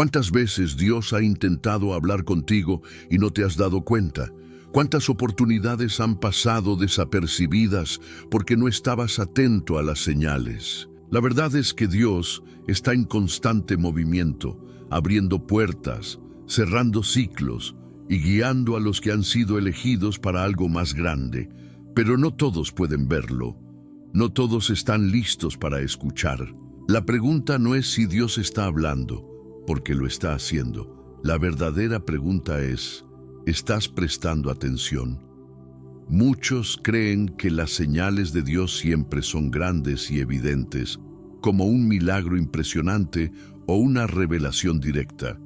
¿Cuántas veces Dios ha intentado hablar contigo y no te has dado cuenta? ¿Cuántas oportunidades han pasado desapercibidas porque no estabas atento a las señales? La verdad es que Dios está en constante movimiento, abriendo puertas, cerrando ciclos y guiando a los que han sido elegidos para algo más grande. Pero no todos pueden verlo. No todos están listos para escuchar. La pregunta no es si Dios está hablando, porque lo está haciendo. La verdadera pregunta es: ¿estás prestando atención? Muchos creen que las señales de Dios siempre son grandes y evidentes, como un milagro impresionante o una revelación directa.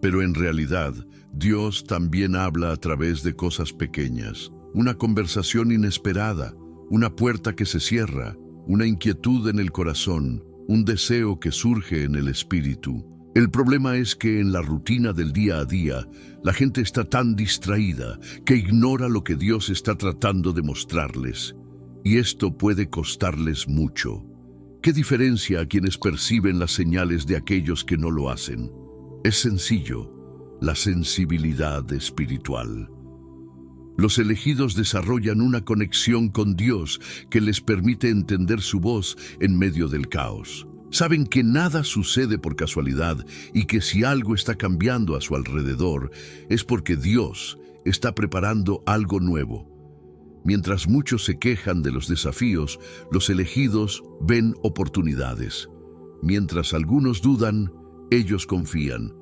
Pero en realidad, Dios también habla a través de cosas pequeñas. Una conversación inesperada, una puerta que se cierra, una inquietud en el corazón, un deseo que surge en el espíritu. El problema es que en la rutina del día a día, la gente está tan distraída que ignora lo que Dios está tratando de mostrarles. Y esto puede costarles mucho. ¿Qué diferencia a quienes perciben las señales de aquellos que no lo hacen? Es sencillo: la sensibilidad espiritual. Los elegidos desarrollan una conexión con Dios que les permite entender su voz en medio del caos. Saben que nada sucede por casualidad y que si algo está cambiando a su alrededor es porque Dios está preparando algo nuevo. Mientras muchos se quejan de los desafíos, los elegidos ven oportunidades. Mientras algunos dudan, ellos confían.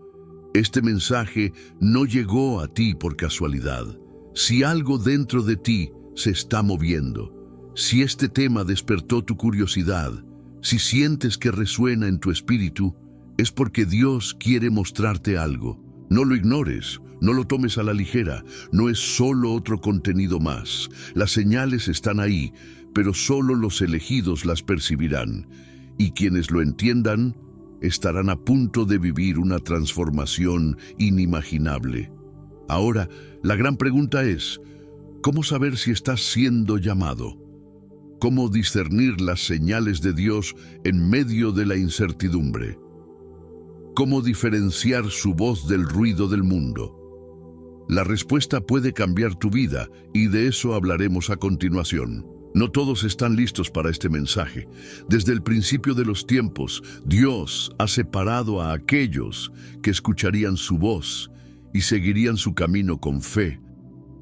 Este mensaje no llegó a ti por casualidad. Si algo dentro de ti se está moviendo, si este tema despertó tu curiosidad, si sientes que resuena en tu espíritu, es porque Dios quiere mostrarte algo. No lo ignores, no lo tomes a la ligera, no es solo otro contenido más. Las señales están ahí, pero solo los elegidos las percibirán. Y quienes lo entiendan, estarán a punto de vivir una transformación inimaginable. Ahora, la gran pregunta es: ¿cómo saber si estás siendo llamado? ¿Cómo discernir las señales de Dios en medio de la incertidumbre? ¿Cómo diferenciar su voz del ruido del mundo? La respuesta puede cambiar tu vida y de eso hablaremos a continuación. No todos están listos para este mensaje. Desde el principio de los tiempos, Dios ha separado a aquellos que escucharían su voz y seguirían su camino con fe.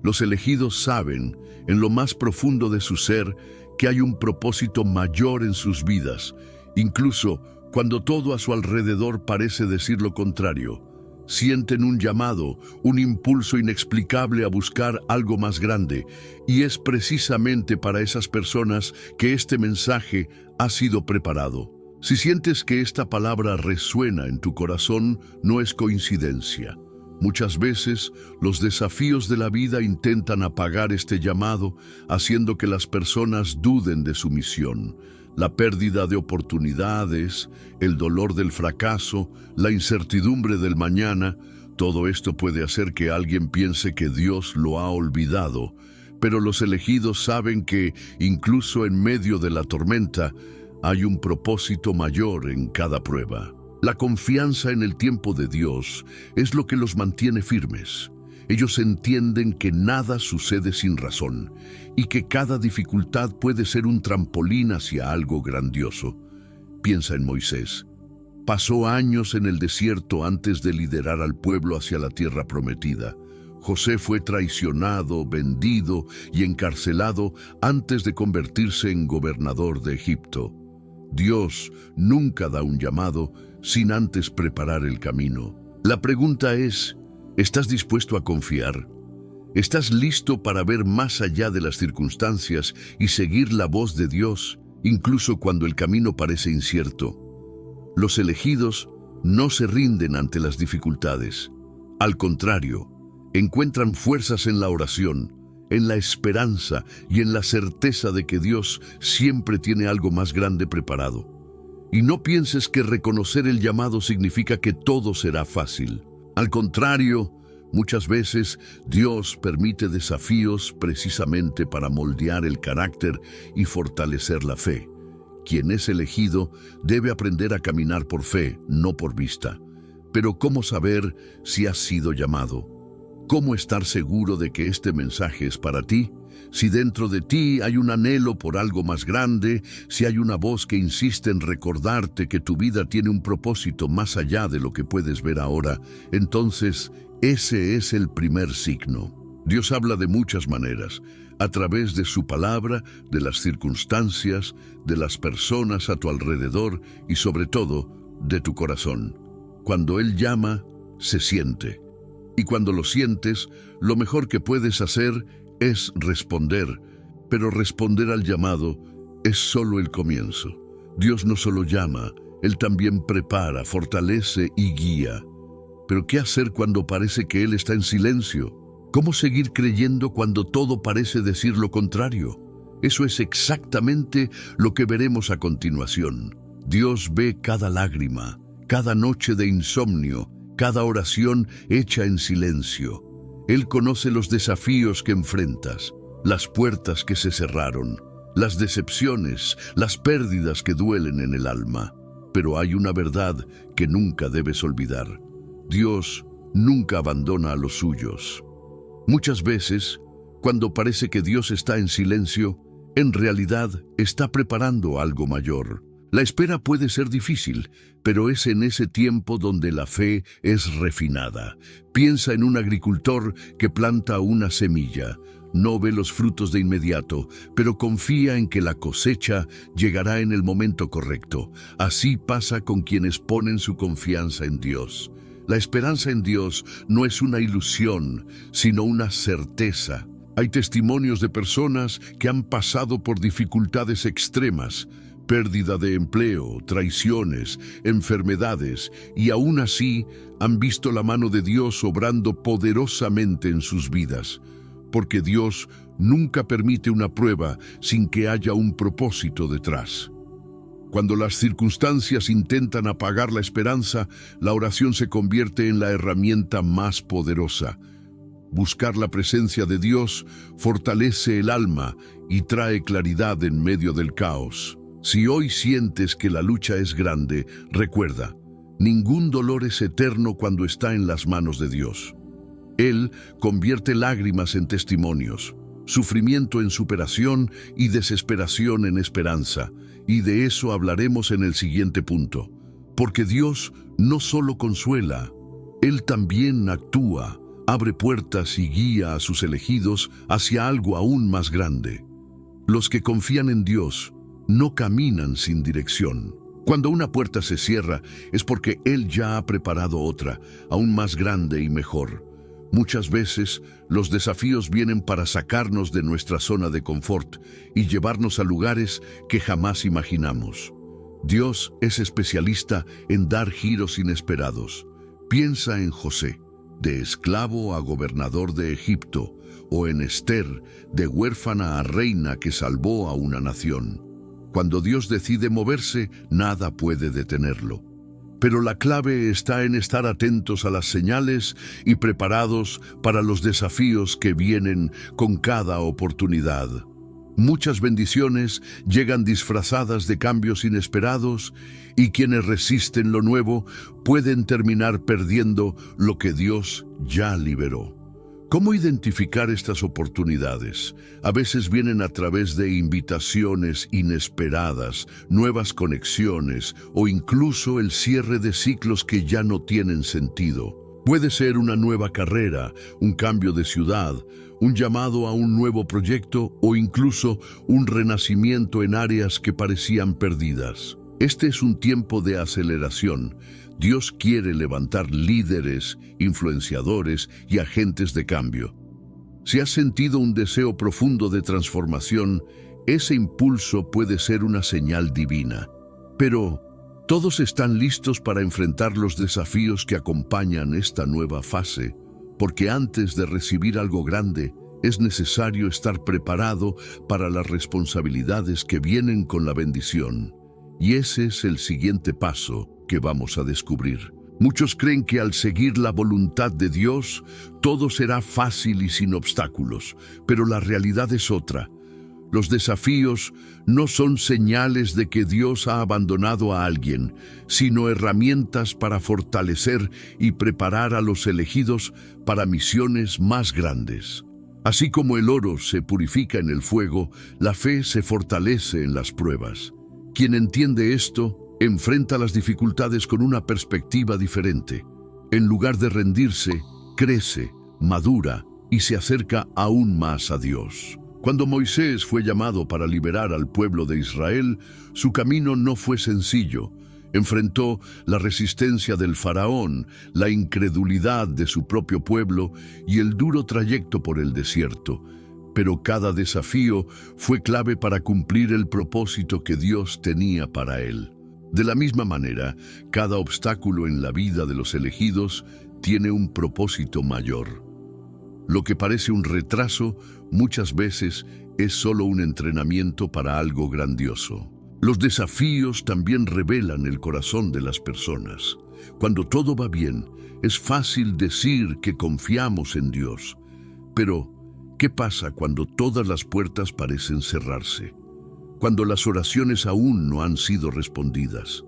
Los elegidos saben, en lo más profundo de su ser, que hay un propósito mayor en sus vidas, incluso cuando todo a su alrededor parece decir lo contrario. Sienten un llamado, un impulso inexplicable a buscar algo más grande, y es precisamente para esas personas que este mensaje ha sido preparado. Si sientes que esta palabra resuena en tu corazón, no es coincidencia. Muchas veces, los desafíos de la vida intentan apagar este llamado, haciendo que las personas duden de su misión. La pérdida de oportunidades, el dolor del fracaso, la incertidumbre del mañana, todo esto puede hacer que alguien piense que Dios lo ha olvidado. Pero los elegidos saben que, incluso en medio de la tormenta, hay un propósito mayor en cada prueba. La confianza en el tiempo de Dios es lo que los mantiene firmes. Ellos entienden que nada sucede sin razón y que cada dificultad puede ser un trampolín hacia algo grandioso. Piensa en Moisés. Pasó años en el desierto antes de liderar al pueblo hacia la tierra prometida. José fue traicionado, vendido y encarcelado antes de convertirse en gobernador de Egipto. Dios nunca da un llamado sin antes preparar el camino. La pregunta es: ¿estás dispuesto a confiar? ¿Estás listo para ver más allá de las circunstancias y seguir la voz de Dios, incluso cuando el camino parece incierto? Los elegidos no se rinden ante las dificultades. Al contrario, encuentran fuerzas en la oración, en la esperanza y en la certeza de que Dios siempre tiene algo más grande preparado. Y no pienses que reconocer el llamado significa que todo será fácil. Al contrario, muchas veces Dios permite desafíos precisamente para moldear el carácter y fortalecer la fe. Quien es elegido debe aprender a caminar por fe, no por vista. Pero ¿cómo saber si has sido llamado? ¿Cómo estar seguro de que este mensaje es para ti? Si dentro de ti hay un anhelo por algo más grande, si hay una voz que insiste en recordarte que tu vida tiene un propósito más allá de lo que puedes ver ahora, entonces ese es el primer signo. Dios habla de muchas maneras, a través de su palabra, de las circunstancias, de las personas a tu alrededor y sobre todo, de tu corazón. Cuando Él llama, se siente. Y cuando lo sientes, lo mejor que puedes hacer es responder. Pero responder al llamado es solo el comienzo. Dios no solo llama, Él también prepara, fortalece y guía. Pero ¿qué hacer cuando parece que Él está en silencio? ¿Cómo seguir creyendo cuando todo parece decir lo contrario? Eso es exactamente lo que veremos a continuación. Dios ve cada lágrima, cada noche de insomnio, cada oración hecha en silencio. Él conoce los desafíos que enfrentas, las puertas que se cerraron, las decepciones, las pérdidas que duelen en el alma. Pero hay una verdad que nunca debes olvidar. Dios nunca abandona a los suyos. Muchas veces, cuando parece que Dios está en silencio, en realidad está preparando algo mayor. La espera puede ser difícil, pero es en ese tiempo donde la fe es refinada. Piensa en un agricultor que planta una semilla. No ve los frutos de inmediato, pero confía en que la cosecha llegará en el momento correcto. Así pasa con quienes ponen su confianza en Dios. La esperanza en Dios no es una ilusión, sino una certeza. Hay testimonios de personas que han pasado por dificultades extremas, pérdida de empleo, traiciones, enfermedades, y aún así han visto la mano de Dios obrando poderosamente en sus vidas, porque Dios nunca permite una prueba sin que haya un propósito detrás. Cuando las circunstancias intentan apagar la esperanza, la oración se convierte en la herramienta más poderosa. Buscar la presencia de Dios fortalece el alma y trae claridad en medio del caos. Si hoy sientes que la lucha es grande, recuerda, ningún dolor es eterno cuando está en las manos de Dios. Él convierte lágrimas en testimonios, sufrimiento en superación y desesperación en esperanza. Y de eso hablaremos en el siguiente punto. Porque Dios no solo consuela, Él también actúa, abre puertas y guía a sus elegidos hacia algo aún más grande. Los que confían en Dios no caminan sin dirección. Cuando una puerta se cierra es porque Él ya ha preparado otra, aún más grande y mejor. Muchas veces los desafíos vienen para sacarnos de nuestra zona de confort y llevarnos a lugares que jamás imaginamos. Dios es especialista en dar giros inesperados. Piensa en José, de esclavo a gobernador de Egipto, o en Esther, de huérfana a reina que salvó a una nación. Cuando Dios decide moverse, nada puede detenerlo. Pero la clave está en estar atentos a las señales y preparados para los desafíos que vienen con cada oportunidad. Muchas bendiciones llegan disfrazadas de cambios inesperados y quienes resisten lo nuevo pueden terminar perdiendo lo que Dios ya liberó. ¿Cómo identificar estas oportunidades? A veces vienen a través de invitaciones inesperadas, nuevas conexiones o incluso el cierre de ciclos que ya no tienen sentido. Puede ser una nueva carrera, un cambio de ciudad, un llamado a un nuevo proyecto o incluso un renacimiento en áreas que parecían perdidas. Este es un tiempo de aceleración. Dios quiere levantar líderes, influenciadores y agentes de cambio. Si has sentido un deseo profundo de transformación, ese impulso puede ser una señal divina. Pero, ¿todos están listos para enfrentar los desafíos que acompañan esta nueva fase? Porque antes de recibir algo grande, es necesario estar preparado para las responsabilidades que vienen con la bendición. Y ese es el siguiente paso que vamos a descubrir. Muchos creen que al seguir la voluntad de Dios, todo será fácil y sin obstáculos, pero la realidad es otra. Los desafíos no son señales de que Dios ha abandonado a alguien, sino herramientas para fortalecer y preparar a los elegidos para misiones más grandes. Así como el oro se purifica en el fuego, la fe se fortalece en las pruebas. Quien entiende esto, enfrenta las dificultades con una perspectiva diferente. En lugar de rendirse, crece, madura y se acerca aún más a Dios. Cuando Moisés fue llamado para liberar al pueblo de Israel, su camino no fue sencillo. Enfrentó la resistencia del faraón, la incredulidad de su propio pueblo y el duro trayecto por el desierto. Pero cada desafío fue clave para cumplir el propósito que Dios tenía para él. De la misma manera, cada obstáculo en la vida de los elegidos tiene un propósito mayor. Lo que parece un retraso, muchas veces es solo un entrenamiento para algo grandioso. Los desafíos también revelan el corazón de las personas. Cuando todo va bien, es fácil decir que confiamos en Dios. Pero, ¿qué pasa cuando todas las puertas parecen cerrarse? Cuando las oraciones aún no han sido respondidas.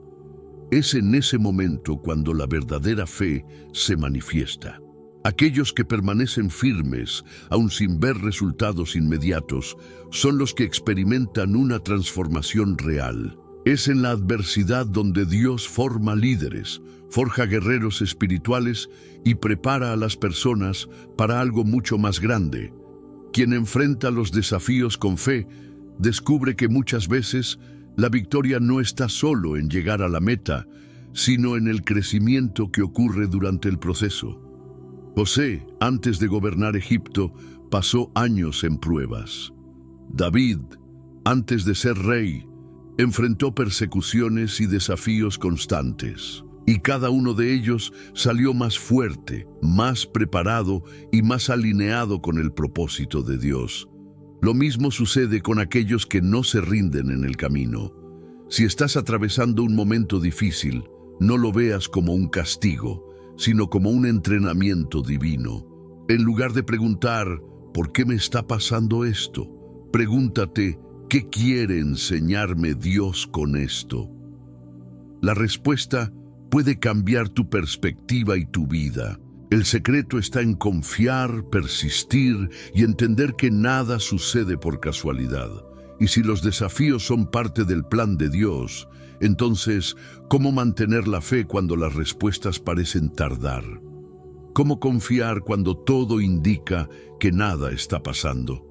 Es en ese momento cuando la verdadera fe se manifiesta. Aquellos que permanecen firmes, aun sin ver resultados inmediatos, son los que experimentan una transformación real. Es en la adversidad donde Dios forma líderes, forja guerreros espirituales y prepara a las personas para algo mucho más grande. Quien enfrenta los desafíos con fe, descubre que muchas veces la victoria no está solo en llegar a la meta, sino en el crecimiento que ocurre durante el proceso. José, antes de gobernar Egipto, pasó años en pruebas. David, antes de ser rey, enfrentó persecuciones y desafíos constantes. Y cada uno de ellos salió más fuerte, más preparado y más alineado con el propósito de Dios. Lo mismo sucede con aquellos que no se rinden en el camino. Si estás atravesando un momento difícil, no lo veas como un castigo, sino como un entrenamiento divino. En lugar de preguntar, ¿por qué me está pasando esto?, pregúntate, ¿qué quiere enseñarme Dios con esto? La respuesta puede cambiar tu perspectiva y tu vida. El secreto está en confiar, persistir y entender que nada sucede por casualidad. Y si los desafíos son parte del plan de Dios, entonces, ¿cómo mantener la fe cuando las respuestas parecen tardar? ¿Cómo confiar cuando todo indica que nada está pasando?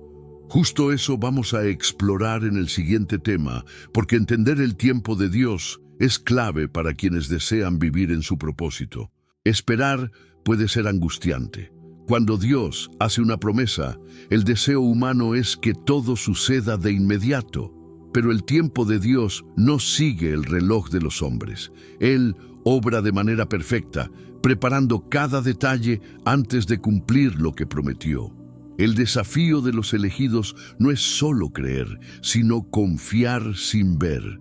Justo eso vamos a explorar en el siguiente tema, porque entender el tiempo de Dios es clave para quienes desean vivir en su propósito. Esperar puede ser angustiante. Cuando Dios hace una promesa, el deseo humano es que todo suceda de inmediato. Pero el tiempo de Dios no sigue el reloj de los hombres. Él obra de manera perfecta, preparando cada detalle antes de cumplir lo que prometió. El desafío de los elegidos no es solo creer, sino confiar sin ver.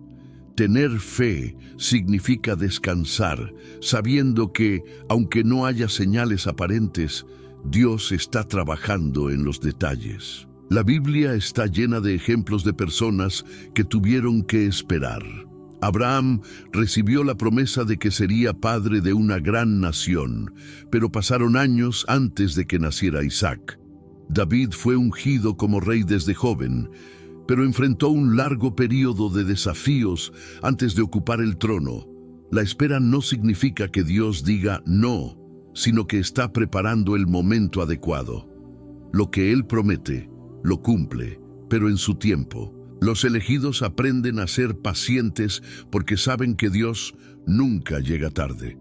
Tener fe significa descansar, sabiendo que, aunque no haya señales aparentes, Dios está trabajando en los detalles. La Biblia está llena de ejemplos de personas que tuvieron que esperar. Abraham recibió la promesa de que sería padre de una gran nación, pero pasaron años antes de que naciera Isaac. David fue ungido como rey desde joven, pero enfrentó un largo periodo de desafíos antes de ocupar el trono. La espera no significa que Dios diga no, sino que está preparando el momento adecuado. Lo que Él promete, lo cumple, pero en su tiempo. Los elegidos aprenden a ser pacientes porque saben que Dios nunca llega tarde.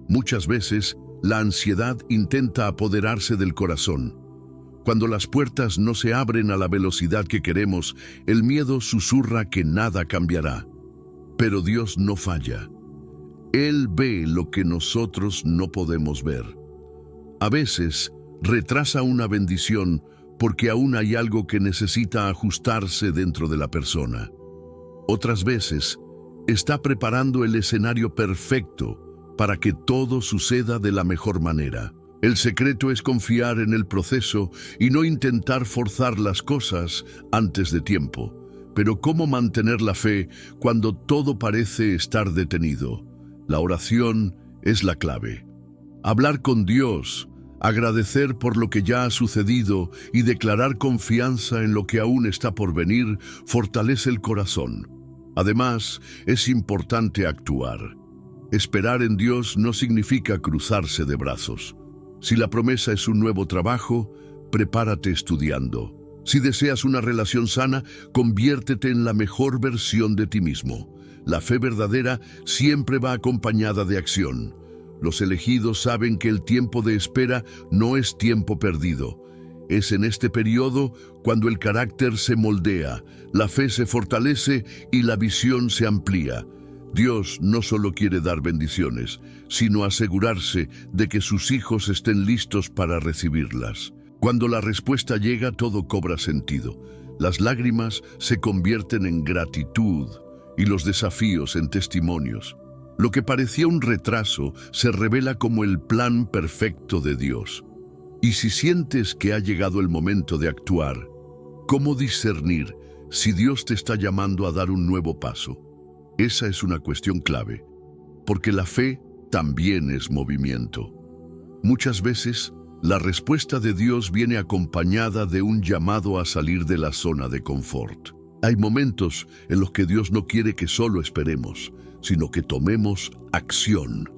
Muchas veces, la ansiedad intenta apoderarse del corazón. Cuando las puertas no se abren a la velocidad que queremos, el miedo susurra que nada cambiará. Pero Dios no falla. Él ve lo que nosotros no podemos ver. A veces, retrasa una bendición porque aún hay algo que necesita ajustarse dentro de la persona. Otras veces, está preparando el escenario perfecto para que todo suceda de la mejor manera. El secreto es confiar en el proceso y no intentar forzar las cosas antes de tiempo. Pero ¿cómo mantener la fe cuando todo parece estar detenido? La oración es la clave. Hablar con Dios, agradecer por lo que ya ha sucedido y declarar confianza en lo que aún está por venir fortalece el corazón. Además, es importante actuar. Esperar en Dios no significa cruzarse de brazos. Si la promesa es un nuevo trabajo, prepárate estudiando. Si deseas una relación sana, conviértete en la mejor versión de ti mismo. La fe verdadera siempre va acompañada de acción. Los elegidos saben que el tiempo de espera no es tiempo perdido. Es en este periodo cuando el carácter se moldea, la fe se fortalece y la visión se amplía. Dios no solo quiere dar bendiciones, sino asegurarse de que sus hijos estén listos para recibirlas. Cuando la respuesta llega, todo cobra sentido. Las lágrimas se convierten en gratitud y los desafíos en testimonios. Lo que parecía un retraso se revela como el plan perfecto de Dios. Y si sientes que ha llegado el momento de actuar, ¿cómo discernir si Dios te está llamando a dar un nuevo paso? Esa es una cuestión clave, porque la fe también es movimiento. Muchas veces, la respuesta de Dios viene acompañada de un llamado a salir de la zona de confort. Hay momentos en los que Dios no quiere que solo esperemos, sino que tomemos acción.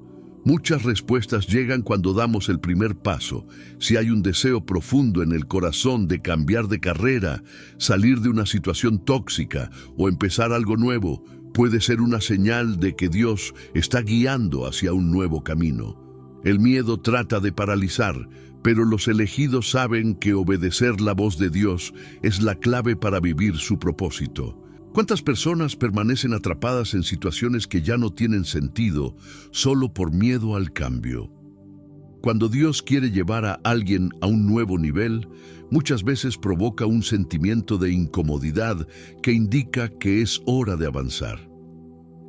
Muchas respuestas llegan cuando damos el primer paso. Si hay un deseo profundo en el corazón de cambiar de carrera, salir de una situación tóxica o empezar algo nuevo, puede ser una señal de que Dios está guiando hacia un nuevo camino. El miedo trata de paralizar, pero los elegidos saben que obedecer la voz de Dios es la clave para vivir su propósito. ¿Cuántas personas permanecen atrapadas en situaciones que ya no tienen sentido solo por miedo al cambio? Cuando Dios quiere llevar a alguien a un nuevo nivel, muchas veces provoca un sentimiento de incomodidad que indica que es hora de avanzar.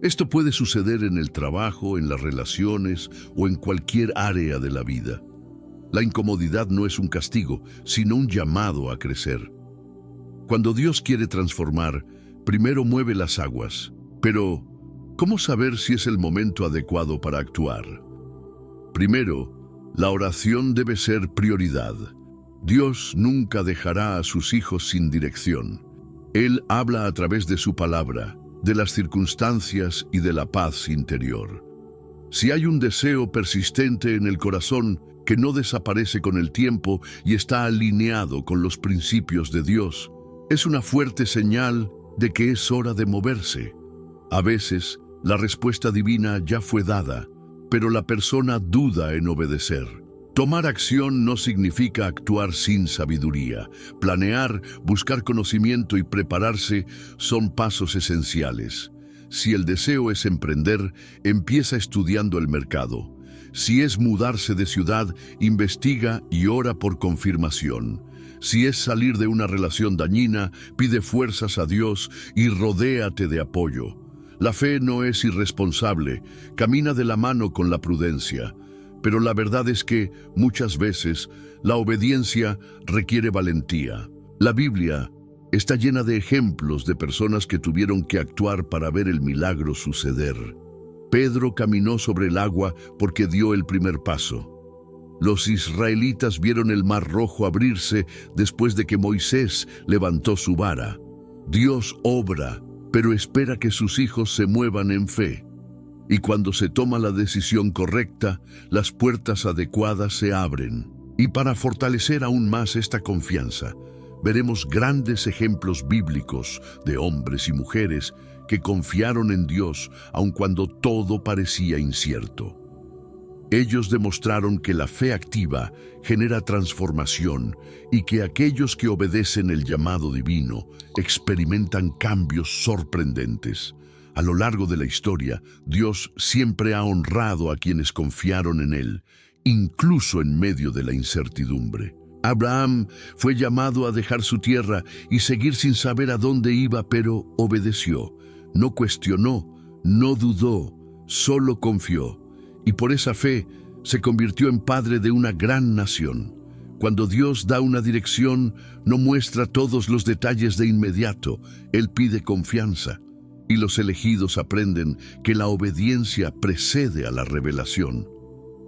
Esto puede suceder en el trabajo, en las relaciones o en cualquier área de la vida. La incomodidad no es un castigo, sino un llamado a crecer. Cuando Dios quiere transformar, primero mueve las aguas. Pero, ¿cómo saber si es el momento adecuado para actuar? Primero, la oración debe ser prioridad. Dios nunca dejará a sus hijos sin dirección. Él habla a través de su palabra, de las circunstancias y de la paz interior. Si hay un deseo persistente en el corazón que no desaparece con el tiempo y está alineado con los principios de Dios, es una fuerte señal de que es hora de moverse. A veces, la respuesta divina ya fue dada, pero la persona duda en obedecer. Tomar acción no significa actuar sin sabiduría. Planear, buscar conocimiento y prepararse son pasos esenciales. Si el deseo es emprender, empieza estudiando el mercado. Si es mudarse de ciudad, investiga y ora por confirmación. Si es salir de una relación dañina, pide fuerzas a Dios y rodéate de apoyo. La fe no es irresponsable, camina de la mano con la prudencia. Pero la verdad es que, muchas veces, la obediencia requiere valentía. La Biblia está llena de ejemplos de personas que tuvieron que actuar para ver el milagro suceder. Pedro caminó sobre el agua porque dio el primer paso. Los israelitas vieron el Mar Rojo abrirse después de que Moisés levantó su vara. Dios obra, pero espera que sus hijos se muevan en fe. Y cuando se toma la decisión correcta, las puertas adecuadas se abren. Y para fortalecer aún más esta confianza, veremos grandes ejemplos bíblicos de hombres y mujeres que confiaron en Dios aun cuando todo parecía incierto. Ellos demostraron que la fe activa genera transformación y que aquellos que obedecen el llamado divino experimentan cambios sorprendentes. A lo largo de la historia, Dios siempre ha honrado a quienes confiaron en Él, incluso en medio de la incertidumbre. Abraham fue llamado a dejar su tierra y seguir sin saber a dónde iba, pero obedeció. No cuestionó, no dudó, solo confió. Y por esa fe se convirtió en padre de una gran nación. Cuando Dios da una dirección, no muestra todos los detalles de inmediato. Él pide confianza. Y los elegidos aprenden que la obediencia precede a la revelación.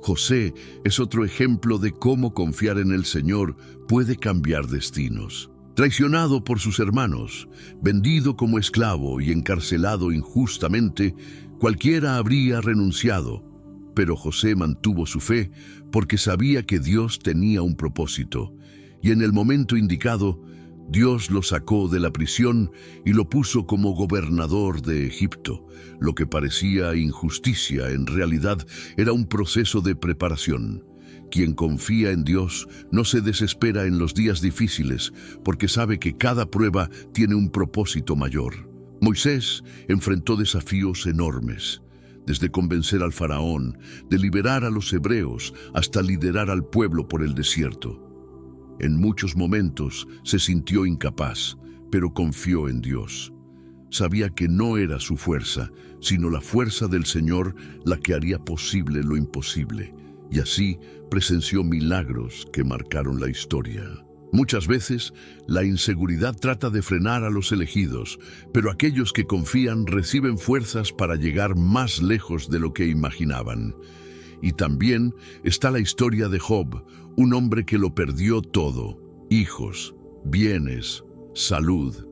José es otro ejemplo de cómo confiar en el Señor puede cambiar destinos. Traicionado por sus hermanos, vendido como esclavo y encarcelado injustamente, cualquiera habría renunciado. Pero José mantuvo su fe porque sabía que Dios tenía un propósito. Y en el momento indicado, Dios lo sacó de la prisión y lo puso como gobernador de Egipto. Lo que parecía injusticia, en realidad, era un proceso de preparación. Quien confía en Dios no se desespera en los días difíciles, porque sabe que cada prueba tiene un propósito mayor. Moisés enfrentó desafíos enormes, desde convencer al faraón, de liberar a los hebreos, hasta liderar al pueblo por el desierto. En muchos momentos se sintió incapaz, pero confió en Dios. Sabía que no era su fuerza, sino la fuerza del Señor la que haría posible lo imposible, y así presenció milagros que marcaron la historia. Muchas veces, la inseguridad trata de frenar a los elegidos, pero aquellos que confían reciben fuerzas para llegar más lejos de lo que imaginaban. Y también está la historia de Job, un hombre que lo perdió todo: hijos, bienes, salud.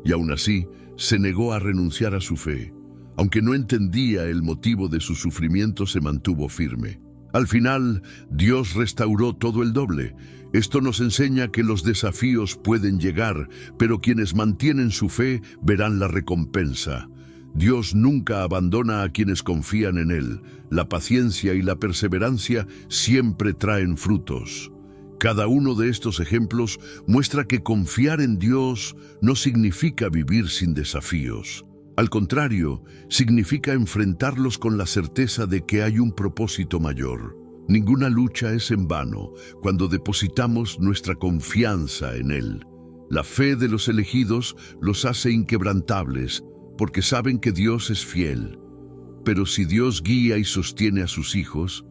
Y aún así, se negó a renunciar a su fe. Aunque no entendía el motivo de su sufrimiento, se mantuvo firme. Al final, Dios restauró todo el doble. Esto nos enseña que los desafíos pueden llegar, pero quienes mantienen su fe verán la recompensa. Dios nunca abandona a quienes confían en Él. La paciencia y la perseverancia siempre traen frutos. Cada uno de estos ejemplos muestra que confiar en Dios no significa vivir sin desafíos. Al contrario, significa enfrentarlos con la certeza de que hay un propósito mayor. Ninguna lucha es en vano cuando depositamos nuestra confianza en Él. La fe de los elegidos los hace inquebrantables, porque saben que Dios es fiel. Pero si Dios guía y sostiene a sus hijos,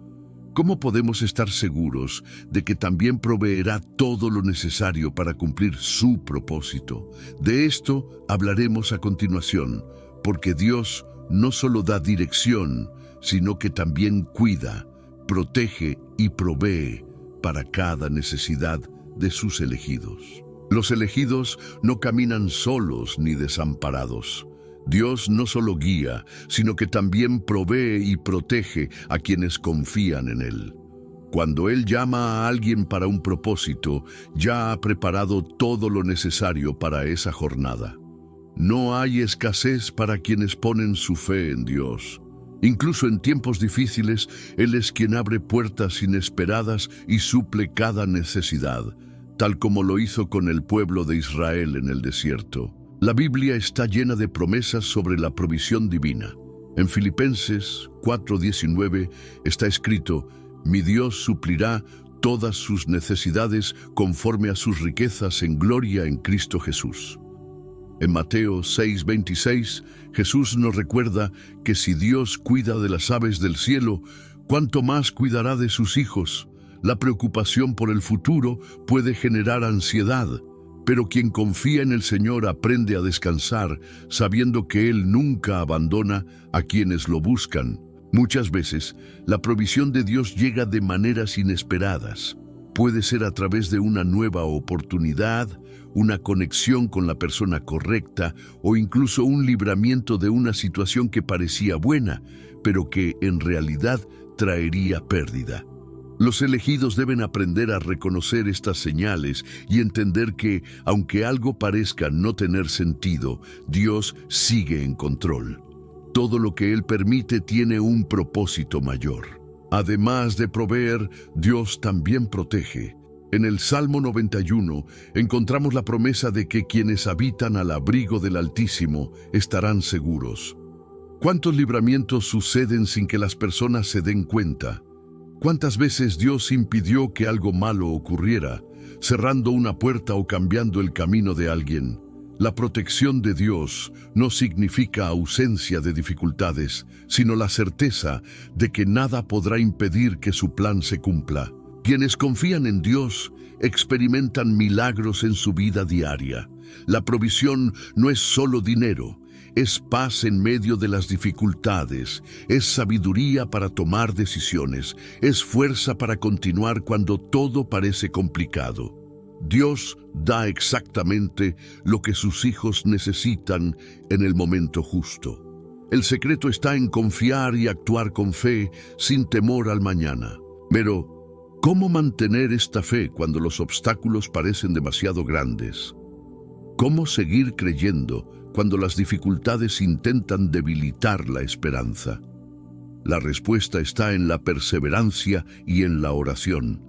¿cómo podemos estar seguros de que también proveerá todo lo necesario para cumplir su propósito? De esto hablaremos a continuación, porque Dios no solo da dirección, sino que también cuida, protege y provee para cada necesidad de sus elegidos. Los elegidos no caminan solos ni desamparados. Dios no solo guía, sino que también provee y protege a quienes confían en Él. Cuando Él llama a alguien para un propósito, ya ha preparado todo lo necesario para esa jornada. No hay escasez para quienes ponen su fe en Dios. Incluso en tiempos difíciles, Él es quien abre puertas inesperadas y suple cada necesidad, tal como lo hizo con el pueblo de Israel en el desierto. La Biblia está llena de promesas sobre la provisión divina. En Filipenses 4:19 está escrito: «Mi Dios suplirá todas sus necesidades conforme a sus riquezas en gloria en Cristo Jesús». En Mateo 6:26, Jesús nos recuerda que si Dios cuida de las aves del cielo, ¿cuánto más cuidará de sus hijos? La preocupación por el futuro puede generar ansiedad, pero quien confía en el Señor aprende a descansar, sabiendo que Él nunca abandona a quienes lo buscan. Muchas veces, la provisión de Dios llega de maneras inesperadas. Puede ser a través de una nueva oportunidad, una conexión con la persona correcta o incluso un libramiento de una situación que parecía buena, pero que en realidad traería pérdida. Los elegidos deben aprender a reconocer estas señales y entender que, aunque algo parezca no tener sentido, Dios sigue en control. Todo lo que Él permite tiene un propósito mayor. Además de proveer, Dios también protege. En el Salmo 91 encontramos la promesa de que quienes habitan al abrigo del Altísimo estarán seguros. ¿Cuántos libramientos suceden sin que las personas se den cuenta? ¿Cuántas veces Dios impidió que algo malo ocurriera, cerrando una puerta o cambiando el camino de alguien? La protección de Dios no significa ausencia de dificultades, sino la certeza de que nada podrá impedir que su plan se cumpla. Quienes confían en Dios experimentan milagros en su vida diaria. La provisión no es solo dinero, es paz en medio de las dificultades, es sabiduría para tomar decisiones, es fuerza para continuar cuando todo parece complicado. Dios da exactamente lo que sus hijos necesitan en el momento justo. El secreto está en confiar y actuar con fe sin temor al mañana. Pero, ¿cómo mantener esta fe cuando los obstáculos parecen demasiado grandes? ¿Cómo seguir creyendo cuando las dificultades intentan debilitar la esperanza? La respuesta está en la perseverancia y en la oración.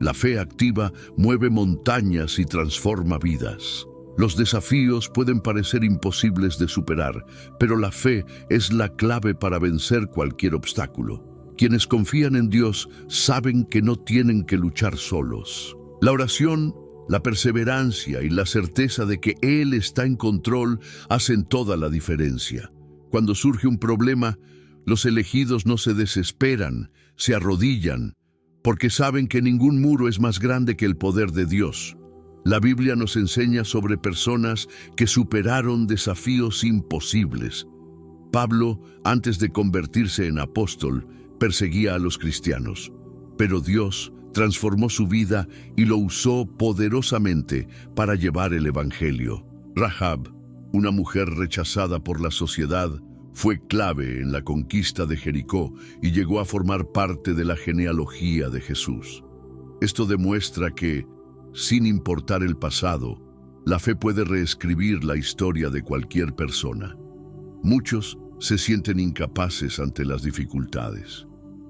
La fe activa mueve montañas y transforma vidas. Los desafíos pueden parecer imposibles de superar, pero la fe es la clave para vencer cualquier obstáculo. Quienes confían en Dios saben que no tienen que luchar solos. La oración, la perseverancia y la certeza de que Él está en control hacen toda la diferencia. Cuando surge un problema, los elegidos no se desesperan, se arrodillan, porque saben que ningún muro es más grande que el poder de Dios. La Biblia nos enseña sobre personas que superaron desafíos imposibles. Pablo, antes de convertirse en apóstol, perseguía a los cristianos, pero Dios transformó su vida y lo usó poderosamente para llevar el Evangelio. Rahab, una mujer rechazada por la sociedad, fue clave en la conquista de Jericó y llegó a formar parte de la genealogía de Jesús. Esto demuestra que, sin importar el pasado, la fe puede reescribir la historia de cualquier persona. Muchos se sienten incapaces ante las dificultades.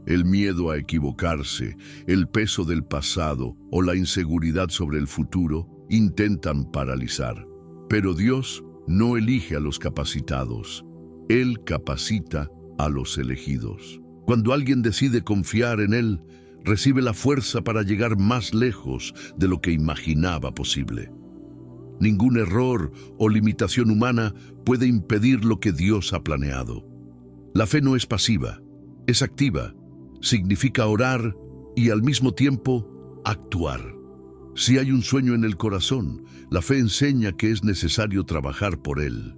El miedo a equivocarse, el peso del pasado o la inseguridad sobre el futuro intentan paralizar. Pero Dios no elige a los capacitados. Él capacita a los elegidos. Cuando alguien decide confiar en Él, recibe la fuerza para llegar más lejos de lo que imaginaba posible. Ningún error o limitación humana puede impedir lo que Dios ha planeado. La fe no es pasiva, es activa. Significa orar y al mismo tiempo actuar. Si hay un sueño en el corazón, la fe enseña que es necesario trabajar por él.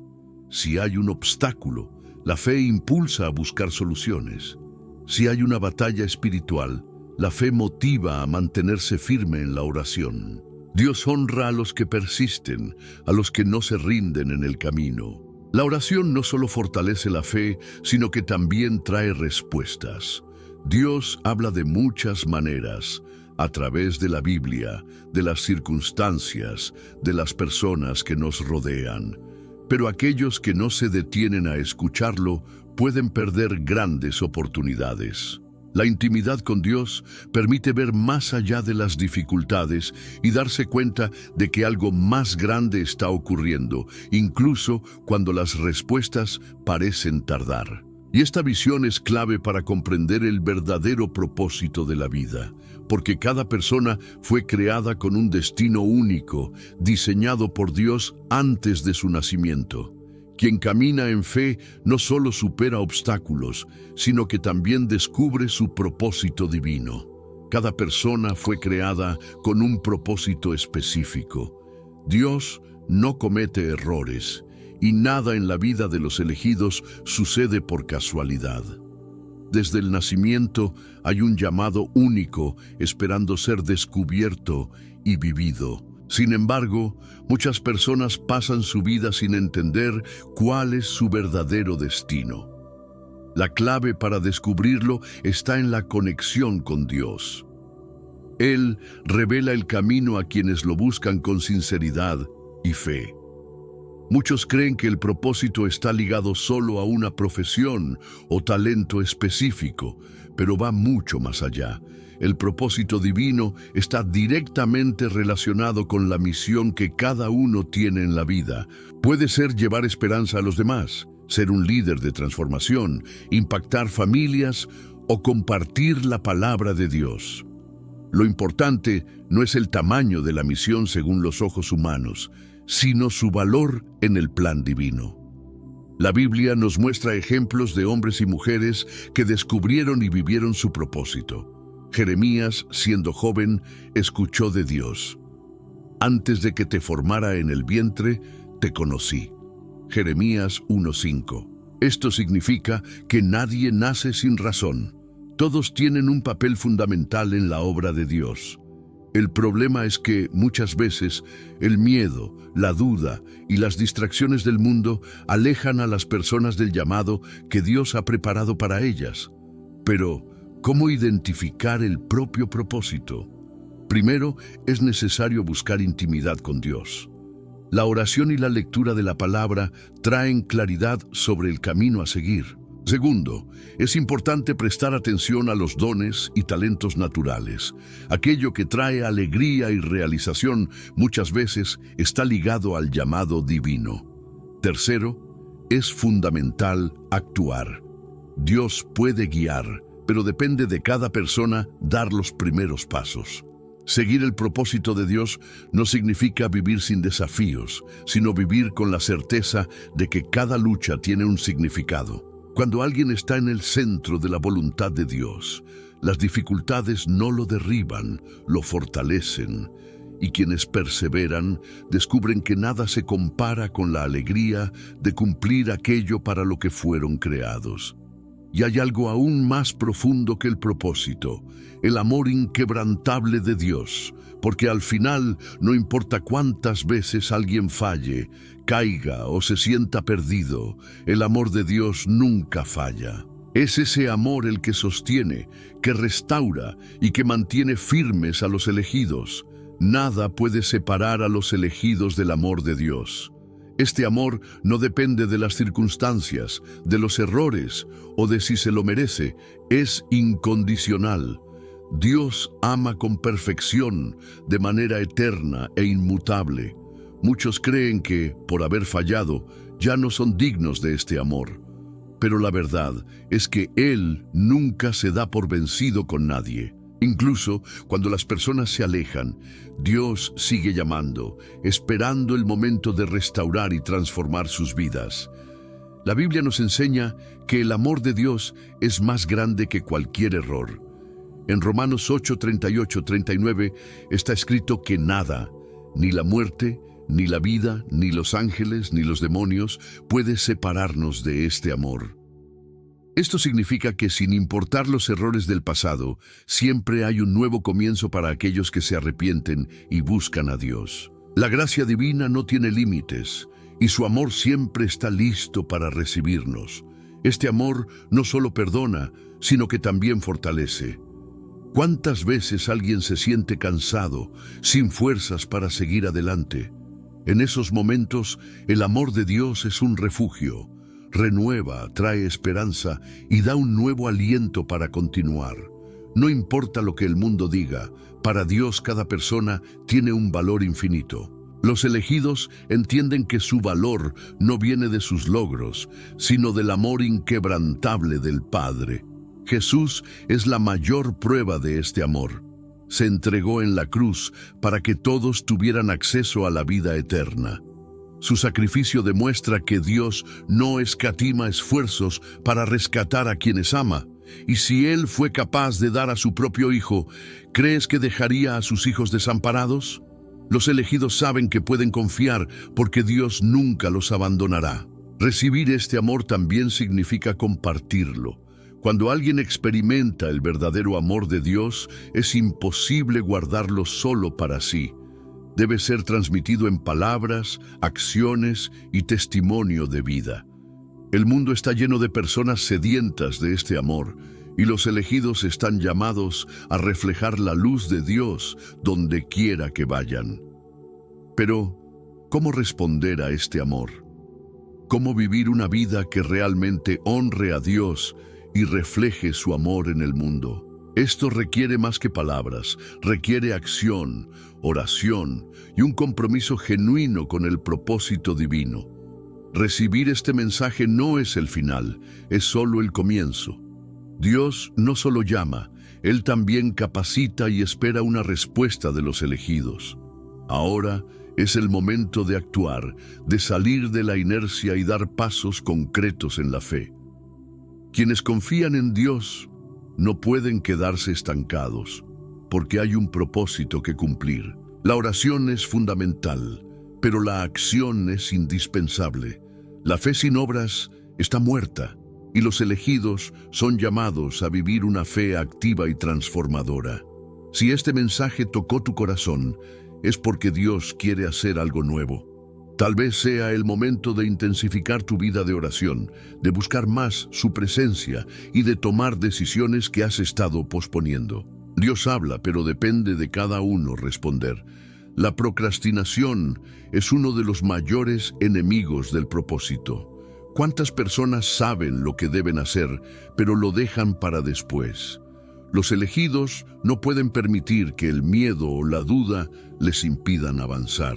Si hay un obstáculo, la fe impulsa a buscar soluciones. Si hay una batalla espiritual, la fe motiva a mantenerse firme en la oración. Dios honra a los que persisten, a los que no se rinden en el camino. La oración no solo fortalece la fe, sino que también trae respuestas. Dios habla de muchas maneras, a través de la Biblia, de las circunstancias, de las personas que nos rodean. Pero aquellos que no se detienen a escucharlo pueden perder grandes oportunidades. La intimidad con Dios permite ver más allá de las dificultades y darse cuenta de que algo más grande está ocurriendo, incluso cuando las respuestas parecen tardar. Y esta visión es clave para comprender el verdadero propósito de la vida, porque cada persona fue creada con un destino único, diseñado por Dios antes de su nacimiento. Quien camina en fe no solo supera obstáculos, sino que también descubre su propósito divino. Cada persona fue creada con un propósito específico. Dios no comete errores, y nada en la vida de los elegidos sucede por casualidad. Desde el nacimiento hay un llamado único esperando ser descubierto y vivido. Sin embargo, muchas personas pasan su vida sin entender cuál es su verdadero destino. La clave para descubrirlo está en la conexión con Dios. Él revela el camino a quienes lo buscan con sinceridad y fe. Muchos creen que el propósito está ligado solo a una profesión o talento específico, pero va mucho más allá. El propósito divino está directamente relacionado con la misión que cada uno tiene en la vida. Puede ser llevar esperanza a los demás, ser un líder de transformación, impactar familias o compartir la palabra de Dios. Lo importante no es el tamaño de la misión según los ojos humanos, sino su valor en el plan divino. La Biblia nos muestra ejemplos de hombres y mujeres que descubrieron y vivieron su propósito. Jeremías, siendo joven, escuchó de Dios. Antes de que te formara en el vientre, te conocí. Jeremías 1:5. Esto significa que nadie nace sin razón. Todos tienen un papel fundamental en la obra de Dios. El problema es que, muchas veces, el miedo, la duda y las distracciones del mundo alejan a las personas del llamado que Dios ha preparado para ellas. Pero, ¿cómo identificar el propio propósito? Primero, es necesario buscar intimidad con Dios. La oración y la lectura de la palabra traen claridad sobre el camino a seguir. Segundo, es importante prestar atención a los dones y talentos naturales. Aquello que trae alegría y realización muchas veces está ligado al llamado divino. Tercero, es fundamental actuar. Dios puede guiar, pero depende de cada persona dar los primeros pasos. Seguir el propósito de Dios no significa vivir sin desafíos, sino vivir con la certeza de que cada lucha tiene un significado. Cuando alguien está en el centro de la voluntad de Dios, las dificultades no lo derriban, lo fortalecen. Y quienes perseveran descubren que nada se compara con la alegría de cumplir aquello para lo que fueron creados. Y hay algo aún más profundo que el propósito, el amor inquebrantable de Dios, porque al final, no importa cuántas veces alguien falle, caiga o se sienta perdido, el amor de Dios nunca falla. Es ese amor el que sostiene, que restaura y que mantiene firmes a los elegidos. Nada puede separar a los elegidos del amor de Dios. Este amor no depende de las circunstancias, de los errores o de si se lo merece, es incondicional. Dios ama con perfección, de manera eterna e inmutable. Muchos creen que, por haber fallado, ya no son dignos de este amor. Pero la verdad es que Él nunca se da por vencido con nadie. Incluso cuando las personas se alejan, Dios sigue llamando, esperando el momento de restaurar y transformar sus vidas. La Biblia nos enseña que el amor de Dios es más grande que cualquier error. En Romanos 8, 38, 39 está escrito que nada, ni la muerte, ni la vida, ni los ángeles, ni los demonios, puede separarnos de este amor. Esto significa que sin importar los errores del pasado, siempre hay un nuevo comienzo para aquellos que se arrepienten y buscan a Dios. La gracia divina no tiene límites y su amor siempre está listo para recibirnos. Este amor no solo perdona, sino que también fortalece. ¿Cuántas veces alguien se siente cansado, sin fuerzas para seguir adelante? En esos momentos, el amor de Dios es un refugio. Renueva, trae esperanza y da un nuevo aliento para continuar. No importa lo que el mundo diga, para Dios cada persona tiene un valor infinito. Los elegidos entienden que su valor no viene de sus logros, sino del amor inquebrantable del Padre. Jesús es la mayor prueba de este amor. Se entregó en la cruz para que todos tuvieran acceso a la vida eterna. Su sacrificio demuestra que Dios no escatima esfuerzos para rescatar a quienes ama. Y si Él fue capaz de dar a su propio Hijo, ¿crees que dejaría a sus hijos desamparados? Los elegidos saben que pueden confiar porque Dios nunca los abandonará. Recibir este amor también significa compartirlo. Cuando alguien experimenta el verdadero amor de Dios, es imposible guardarlo solo para sí. Debe ser transmitido en palabras, acciones y testimonio de vida. El mundo está lleno de personas sedientas de este amor, y los elegidos están llamados a reflejar la luz de Dios donde quiera que vayan. Pero, ¿cómo responder a este amor? ¿Cómo vivir una vida que realmente honre a Dios y refleje su amor en el mundo? Esto requiere más que palabras, requiere acción, oración y un compromiso genuino con el propósito divino. Recibir este mensaje no es el final, es solo el comienzo. Dios no solo llama, Él también capacita y espera una respuesta de los elegidos. Ahora Es el momento de actuar, de salir de la inercia y dar pasos concretos en la fe. Quienes confían en Dios no pueden quedarse estancados, porque hay un propósito que cumplir. La oración es fundamental, pero la acción es indispensable. La fe sin obras está muerta, y los elegidos son llamados a vivir una fe activa y transformadora. Si este mensaje tocó tu corazón, es porque Dios quiere hacer algo nuevo. Tal vez sea el momento de intensificar tu vida de oración, de buscar más su presencia y de tomar decisiones que has estado posponiendo. Dios habla, pero depende de cada uno responder. La procrastinación es uno de los mayores enemigos del propósito. ¿Cuántas personas saben lo que deben hacer, pero lo dejan para después? Los elegidos no pueden permitir que el miedo o la duda les impidan avanzar.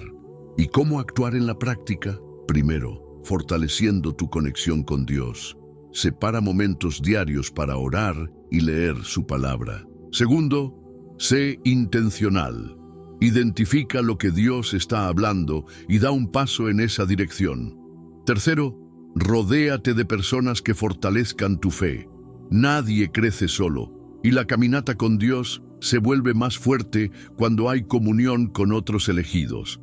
¿Y cómo actuar en la práctica? Primero, fortaleciendo tu conexión con Dios. Separa momentos diarios para orar y leer su palabra. Segundo, sé intencional. Identifica lo que Dios está hablando y da un paso en esa dirección. Tercero, rodéate de personas que fortalezcan tu fe. Nadie crece solo, y la caminata con Dios se vuelve más fuerte cuando hay comunión con otros elegidos.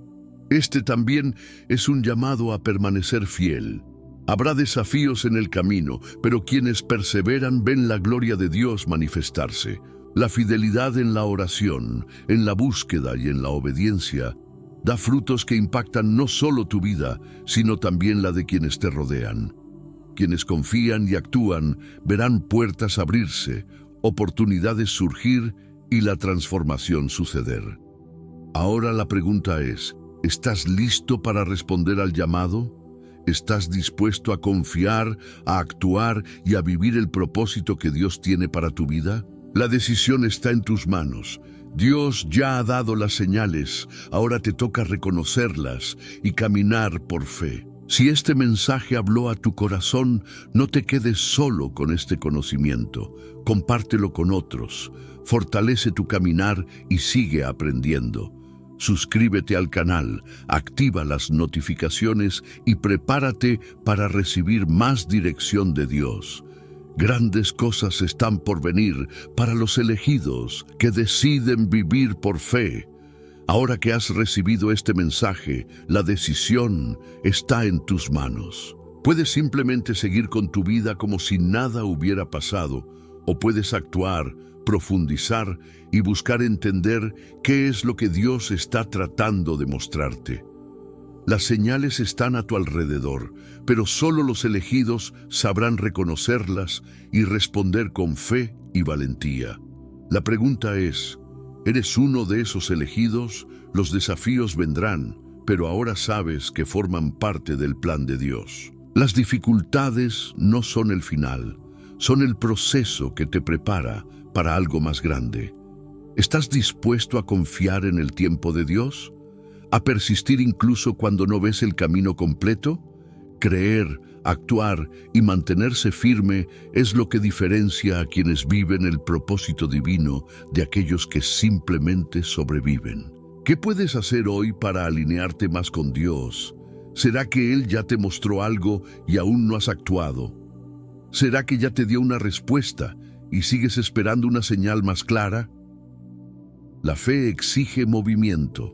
Este también es un llamado a permanecer fiel. Habrá desafíos en el camino, pero quienes perseveran ven la gloria de Dios manifestarse. La fidelidad en la oración, en la búsqueda y en la obediencia da frutos que impactan no solo tu vida, sino también la de quienes te rodean. Quienes confían y actúan verán puertas abrirse, oportunidades surgir y la transformación suceder. Ahora la pregunta es, ¿estás listo para responder al llamado? ¿Estás dispuesto a confiar, a actuar y a vivir el propósito que Dios tiene para tu vida? La decisión está en tus manos. Dios ya ha dado las señales, ahora te toca reconocerlas y caminar por fe. Si este mensaje habló a tu corazón, no te quedes solo con este conocimiento. Compártelo con otros, fortalece tu caminar y sigue aprendiendo. Suscríbete al canal, activa las notificaciones y prepárate para recibir más dirección de Dios. Grandes cosas están por venir para los elegidos que deciden vivir por fe. Ahora que has recibido este mensaje, la decisión está en tus manos. Puedes simplemente seguir con tu vida como si nada hubiera pasado, o puedes actuar, profundizar y buscar entender qué es lo que Dios está tratando de mostrarte. Las señales están a tu alrededor, pero solo los elegidos sabrán reconocerlas y responder con fe y valentía. La pregunta es, ¿eres uno de esos elegidos? Los desafíos vendrán, pero ahora sabes que forman parte del plan de Dios. Las dificultades no son el final, son el proceso que te prepara para algo más grande. ¿Estás dispuesto a confiar en el tiempo de Dios? ¿A persistir incluso cuando no ves el camino completo? Creer, actuar y mantenerse firme es lo que diferencia a quienes viven el propósito divino de aquellos que simplemente sobreviven. ¿Qué puedes hacer hoy para alinearte más con Dios? ¿Será que Él ya te mostró algo y aún no has actuado? ¿Será que ya te dio una respuesta y sigues esperando una señal más clara? La fe exige movimiento.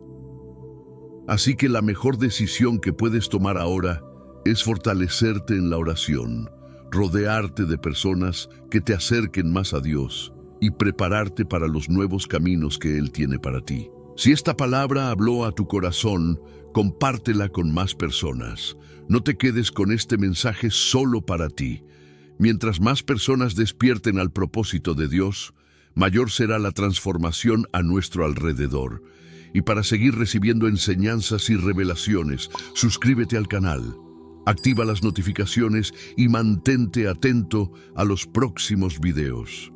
Así que la mejor decisión que puedes tomar ahora es fortalecerte en la oración, rodearte de personas que te acerquen más a Dios y prepararte para los nuevos caminos que Él tiene para ti. Si esta palabra habló a tu corazón, compártela con más personas. No te quedes con este mensaje solo para ti. Mientras más personas despierten al propósito de Dios, mayor será la transformación a nuestro alrededor. Y para seguir recibiendo enseñanzas y revelaciones, suscríbete al canal, activa las notificaciones y mantente atento a los próximos videos.